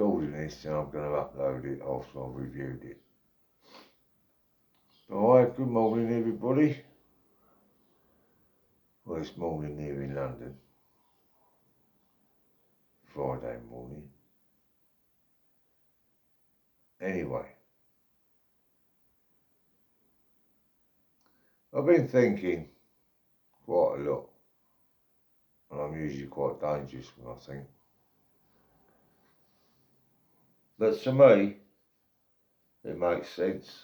recording this and I'm going to upload it after I've reviewed it. Alright, good morning everybody. Well, it's morning here in London. Friday morning. Anyway. I've been thinking quite a lot. And I'm usually quite dangerous when I think. But to me, it makes sense.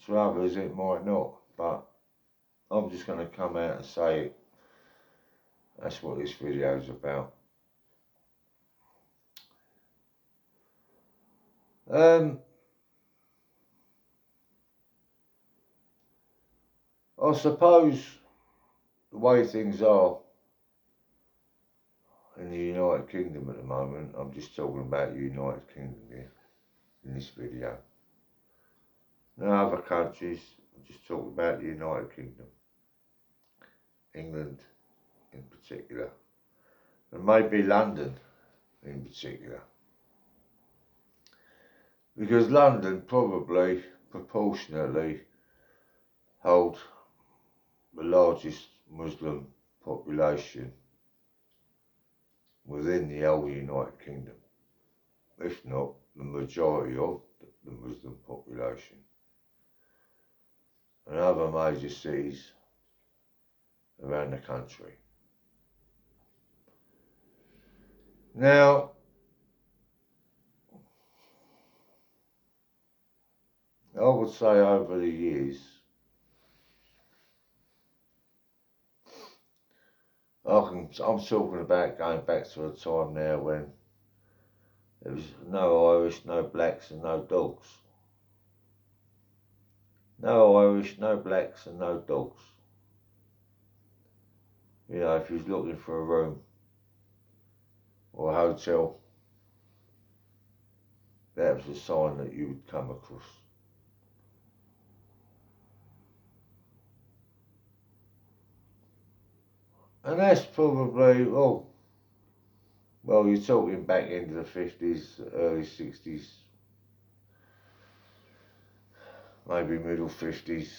To others it might not. But I'm just going to come out and say it. That's what this video is about. I suppose the way things are in the United Kingdom at the moment, I'm just talking about the United Kingdom here in this video. No other countries, I'm just talking about the United Kingdom. England in particular. And maybe London in particular. Because London probably proportionately holds the largest Muslim population within the whole United Kingdom, if not the majority of the Muslim population, and other major cities around the country. Now, I would say over the years, I'm talking about going back to a time now when there was no Irish, no blacks and no dogs. No Irish, no blacks and no dogs. You know, if you was looking for a room or a hotel, that was a sign that you would come across. And that's probably, well, you're talking back into the 50s, early 60s, maybe middle 50s.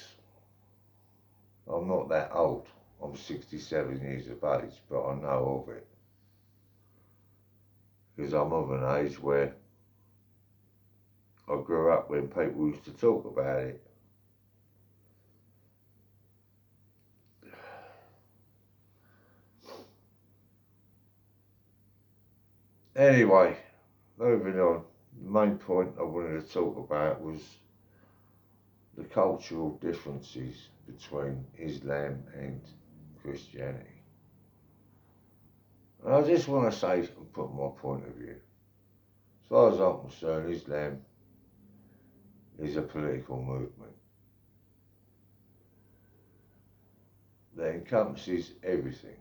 I'm not that old. I'm 67 years of age, but I know of it. Because I'm of an age where I grew up when people used to talk about it. Anyway, moving on. The main point I wanted to talk about was the cultural differences between Islam and Christianity. And I just want to say and put my point of view. As far as I'm concerned, Islam is a political movement that encompasses everything.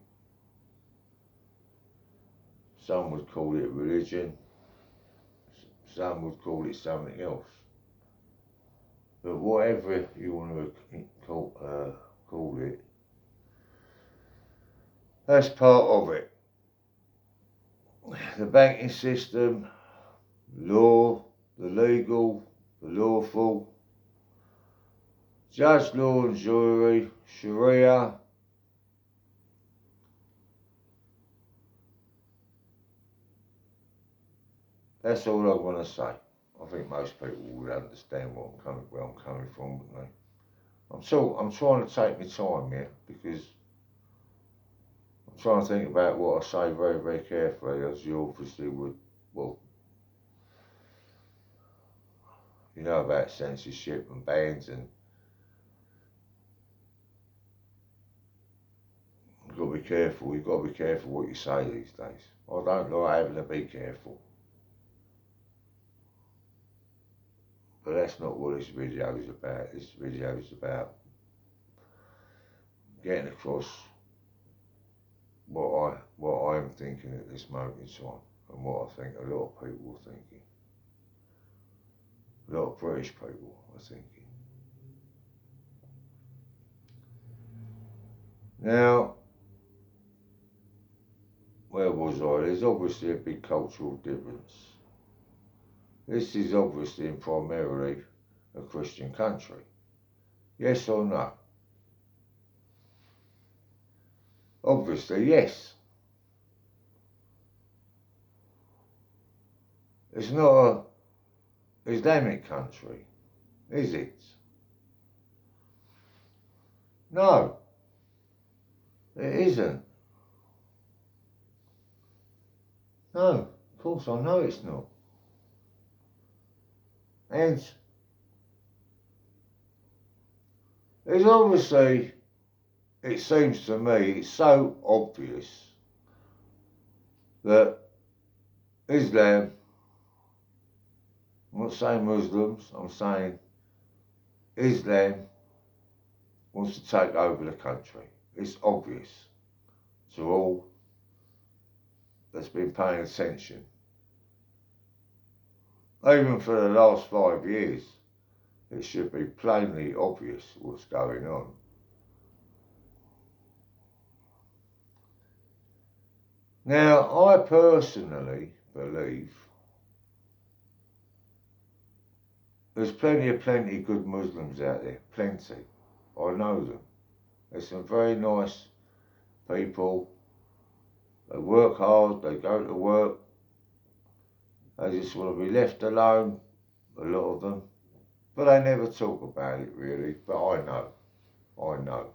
Some would call it religion, some would call it something else. But whatever you want to call it, that's part of it. The banking system, law, the legal, the lawful, judge, law and jury, Sharia, that's all I want to say. I think most people would understand where I'm coming from, wouldn't they? I'm trying to take my time here because I'm trying to think about what I say very, very carefully, as you obviously would. Well, you know about censorship and bans, and you've got to be careful. You've got to be careful what you say these days. I don't like having to be careful. But that's not what this video is about. This video is about getting across what I'm thinking at this moment in time, and what I think a lot of people are thinking. A lot of British people are thinking. Now, where was I? There's obviously a big cultural difference this is obviously and primarily a Christian country. Yes or no? Obviously, yes. It's not a Islamic country, is it? No, it isn't. No, of course I know it's not. And it's obviously, it seems to me, it's so obvious that Islam, I'm not saying Muslims, I'm saying Islam wants to take over the country. It's obvious to all that's been paying attention. Even for the last 5 years, it should be plainly obvious what's going on. Now, I personally believe there's plenty good Muslims out there, plenty. I know them. There's some very nice people. They work hard, they go to work. They just want to be left alone, a lot of them. But they never talk about it really, but I know.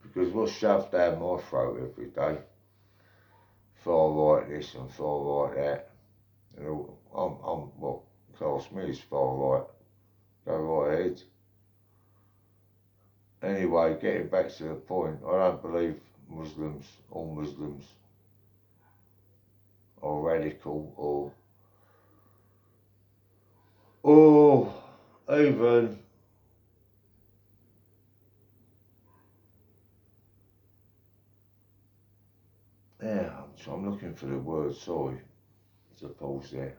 Because what's shoved down my throat every day, far right this and far right that, and all, what class me as far right, go right ahead. Anyway, getting back to the point, I don't believe all Muslims are radical or even I'm looking for the word, sorry, to pause there.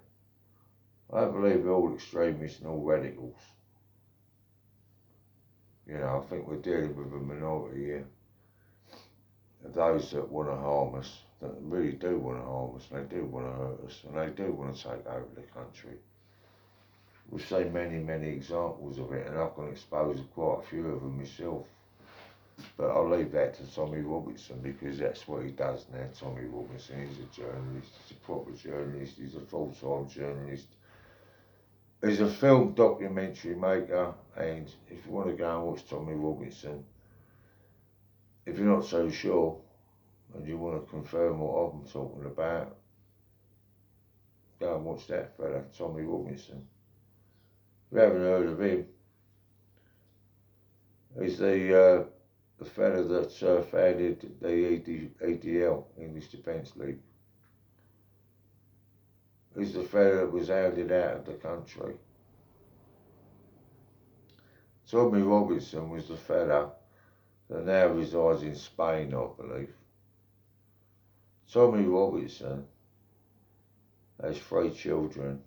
I don't believe they're all extremists and all radicals. You know, I think we're dealing with a minority here. Those that want to harm us, that really do want to harm us, and they do want to hurt us, and they do want to take over the country. We've seen many examples of it, and I can expose quite a few of them myself. But I'll leave that to Tommy Robinson, because that's what he does now. Tommy Robinson, he's a journalist, he's a proper journalist, he's a full-time journalist. He's a film documentary maker, and if you want to go and watch Tommy Robinson, if you're not so sure and you want to confirm what I'm talking about, go and watch that fella, Tommy Robinson. If you haven't heard of him, he's the fella that founded the EDL, English Defence League. He's the fella that was hounded out of the country. Tommy Robinson was the fella that now resides in Spain, I believe. Tommy Robinson has 3 children,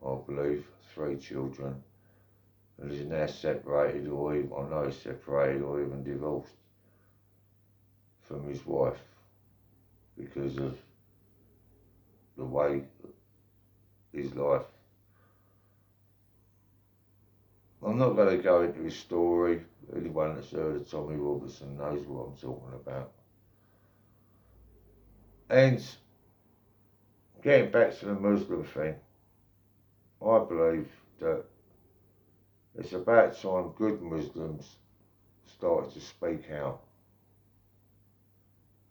I believe, 3 children, and is now separated, or even, I know he's separated or even divorced from his wife because of the way his life. I'm not going to go into his story. Anyone that's heard of Tommy Robinson knows what I'm talking about. And getting back to the Muslim thing, I believe that it's about time good Muslims started to speak out.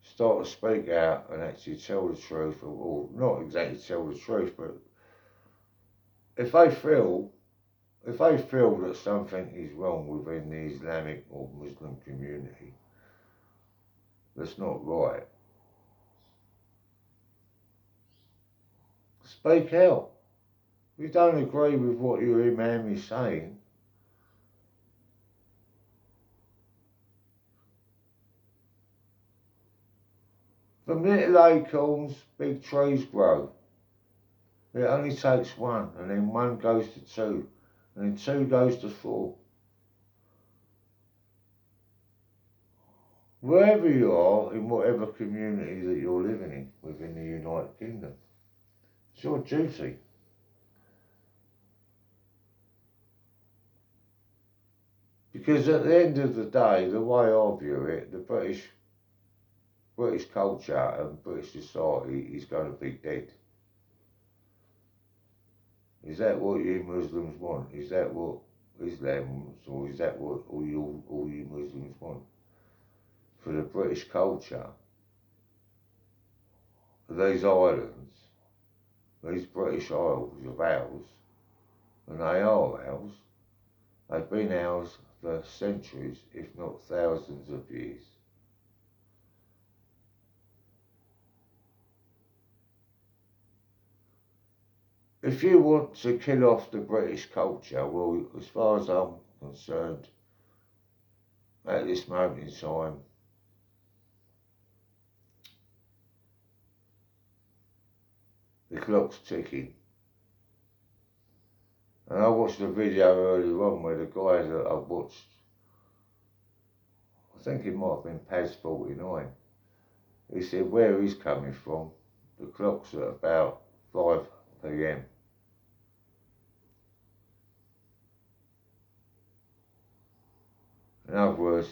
Start to speak out and actually tell the truth, or not exactly tell the truth, but if they feel that something is wrong within the Islamic or Muslim community that's not right, speak out. If you don't agree with what your Imam is saying, from little acorns, big trees grow. It only takes one, and then 1 goes to 2, and then 2 goes to 4. Wherever you are, in whatever community that you're living in within the United Kingdom, It's your duty. Because at the end of the day, the way I view it, the British culture and British society is going to be dead. Is that what you Muslims want? Is that what Islam wants, or is that what all you Muslims want? For the British culture, these islands, these British Isles of ours, and they are ours, they've been ours for centuries, if not thousands of years. If you want to kill off the British culture, well, as far as I'm concerned, at this moment in time, the clock's ticking. And I watched a video earlier on where the guy that I watched, I think it might have been Paz 49, he said where he's coming from, the clock's at about 5 p.m. In other words,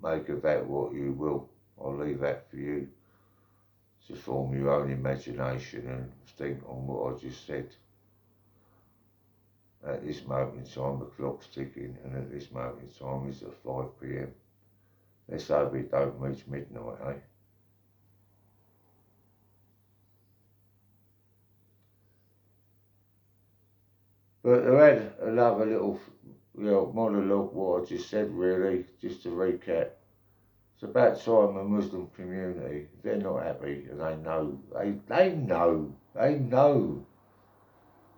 make of that what you will. I'll leave that for you to form your own imagination and think on what I just said. At this moment in time, the clock's ticking, and at this moment in time, it's at 5 p.m. Let's hope it don't reach midnight, eh? But I had another little monologue, what I just said really, just to recap. It's about time the Muslim community, if they're not happy, and they know,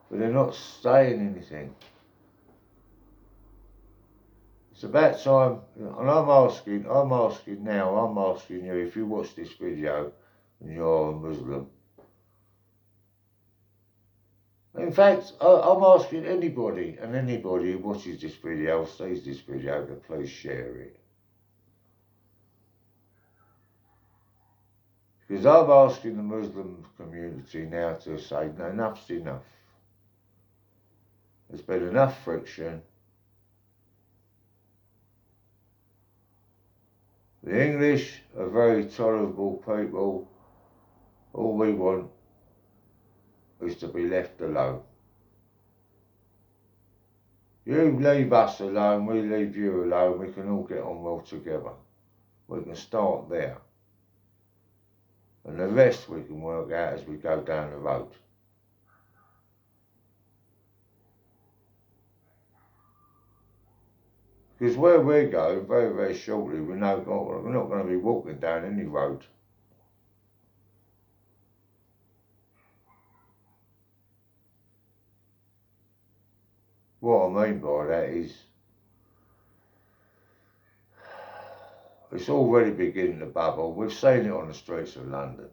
but they're not saying anything. It's about time, and I'm asking you, if you watch this video and you're a Muslim. In fact, I'm asking anybody who watches this video or sees this video to please share it. Because I'm asking the Muslim community now to say, no, enough's enough. There's been enough friction. The English are very tolerable people. All we want is to be left alone. You leave us alone, we leave you alone, we can all get on well together. We can start there. And the rest we can work out as we go down the road. Because where we're going, very, very shortly, we're not going to be walking down any road. What I mean by that is, it's already beginning to bubble. We've seen it on the streets of London.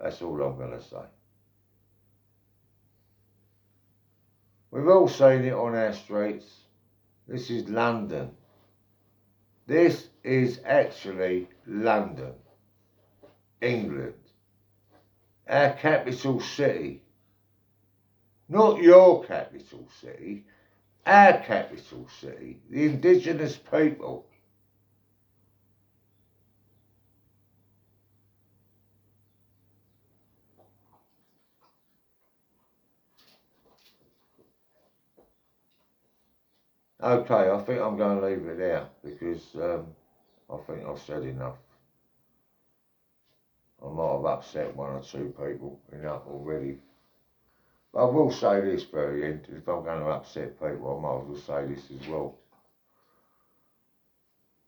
That's all I'm going to say. We've all seen it on our streets. This is London. This is actually London, England, our capital city. Not your capital city, our capital city, the indigenous people. Okay, I think I'm going to leave it there because I think I've said enough. I might have upset one or two people enough already. But I will say this very end, if I'm going to upset people, I might as well say this as well.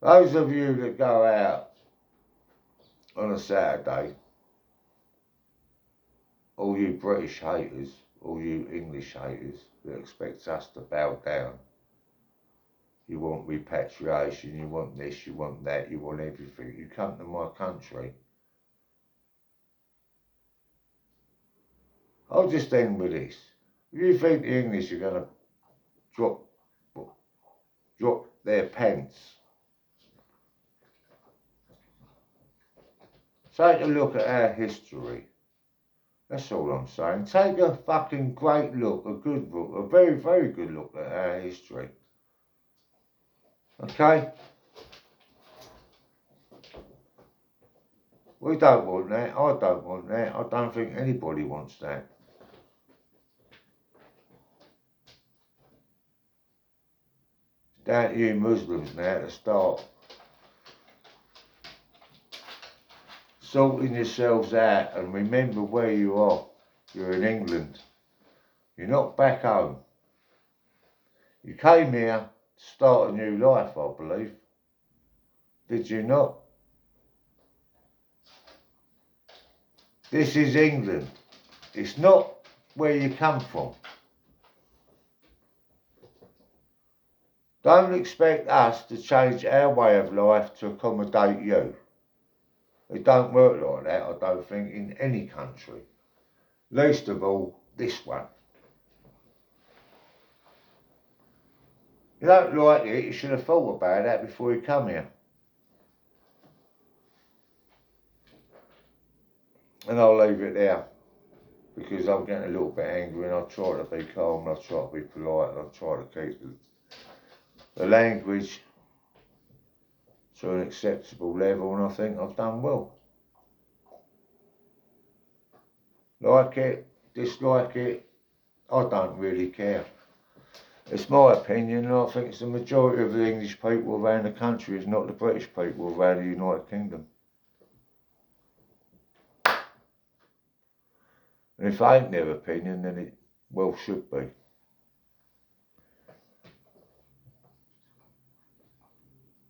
Those of you that go out on a Saturday, all you British haters, all you English haters that expect us to bow down, you want repatriation, you want this, you want that, you want everything. You come to my country. I'll just end with this. If you think the English are going to drop their pants Take a look at our history. That's all I'm saying. Take a fucking great look, a good look, a very, very good look at our history. Okay? We don't want that. I don't want that. I don't think anybody wants that. It's down to you Muslims now to start sorting yourselves out and remember where you are. You're in England. You're not back home. You came here to start a new life, I believe. Did you not? This is England. It's not where you come from. Don't expect us to change our way of life to accommodate you. It don't work like that, I don't think, in any country. Least of all, this one. You don't like it, you should have thought about that before you come here. And I'll leave it there, because I'm getting a little bit angry and I try to be calm, and I try to be polite, and I try to keep the language to an acceptable level, and I think I've done well. Like it, dislike it, I don't really care. It's my opinion, and I think it's the majority of the English people around the country, is not the British people around the United Kingdom. And if it ain't their opinion, then it well should be.